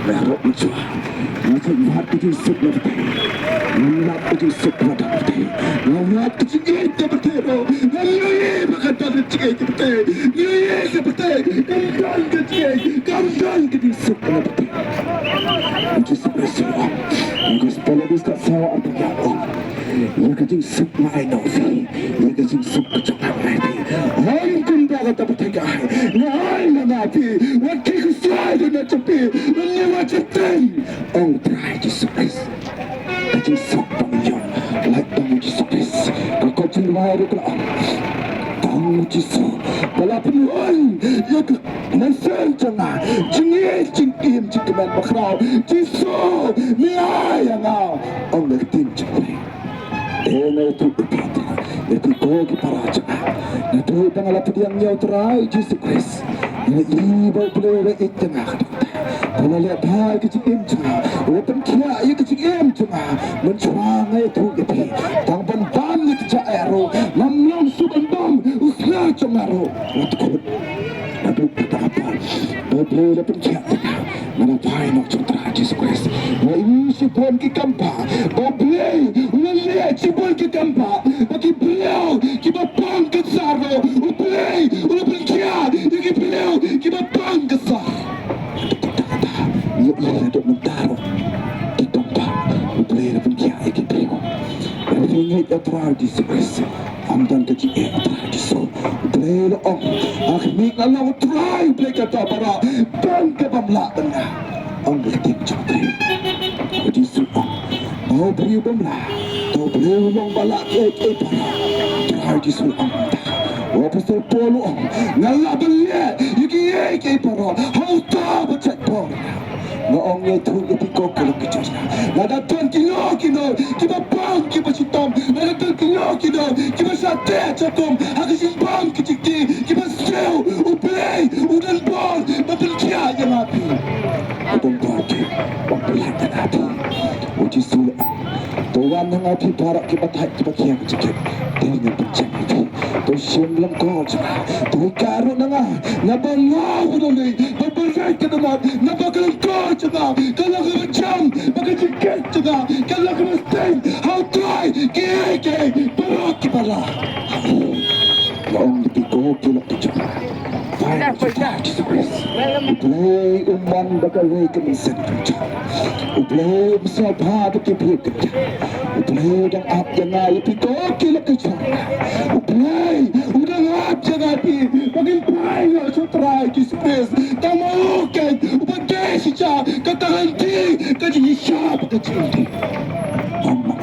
Merok lucu, macam lihat tu sup lah betul. Nampak tu sup lah betul. Nampak tu cikgu tu betul. Nampak berkata tu cikgu betul. Nampak betul. Kamdan ke cikgu, kamdan ke tu sup lah betul. Itu sup semua. Aku sepuluh bis tak sawa apa yang yang kecil sup lain novi, yang kecil sup kecoklat lain. Hai kumpa kata betul. Hai mengapi, waktu saya dah cepi, menyewa cetin. Orang try disupres, kecil sup panjang, like tamu disupres. Kau cendera itu lah, tamu disupres. Walaupun ya ke nasihat jangan, jengit jengkim jengkeman bakrau, disupres miai yang orang lekin cepi. Ena itu berkata, itu kau keparaja. Itu tengah lapar yang nyau terai disupres. Ini ibu boleh itu nak. Kalau lihat hal kecil cuma, walaupun kia ia kecil cuma, mencuang itu gitu. Tangpan bam itu cairo, namlang suban bam, usna cemaro. Waktu aduh kata apa? Boleh walaupun kia tengah, mana pai nak cutera disukres. Ini sipon ki kampa, boleh, boleh sipon ki kampa. Bagi beliau kita bang kesaro, boleh, walaupun kia, bagi beliau kita bang kesar. Ia ada mentaro di tempat boleh pun kia ikut beliau. Yang ingat apa disukres, amdan kecil apa disuk. Boleh om, akhirnya kalau try boleh kata para bang kebamla tengah. Om berketik cakap, disuk om. Tahu beliau bamla, tahu beliau bang balak para. Try disuk om. Wapun sepuluh om, ngalah beliau, iki para. Hau tak bercak por. Noong itu lebih kokol kejarnya. Nada tuan kilo, kita bang kita sitom. Nada tuan kilo, kita sate catom. Agak simpang kecil, kita sew, uplay, udan bol, bapel kia yang api. Udang bagi, bapel yang api. Uji sul, tuan yang api parak kita tak kita kia kecil. Dengan pencang itu, tu simbang kau cuma. Tu karut nanga, nabangau dulu, berberai ke tempat, nabakal kau cuma. Kalau kau macam, pakai jaket cuma. Kalau kau mesti, how try, kek, parak kepala. Orang lebih gokil lagi cuma. Ublay umman bakal keminsan kerja. Ublay bersabha bagi kerja. Ublay dan ap jangan lebih gokil lagi cuma. Ublay udah ap jangan bagi payo sutrai kisipres. Tamu kan ubagai sisa kata henti kaji siapa kecil. Amma.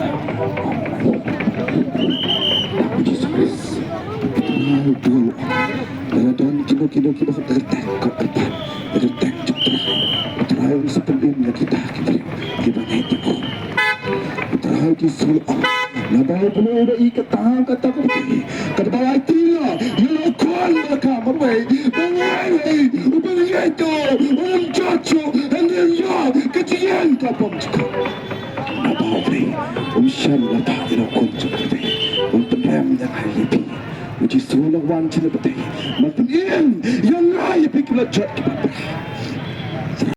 Kisipres. Ublay dan kilo tertek terakhir sebelumnya kita naik itu terakhir di Sulawesi nabai boleh ada ikat tangan kata bawah itu yang kuat mereka mawai itu orang cacu dan ya kecian kapom juga nabai umshan lata ilo kunci untuk rem yang hari uji Sulawesi cina betul makin yang raya pikir lejat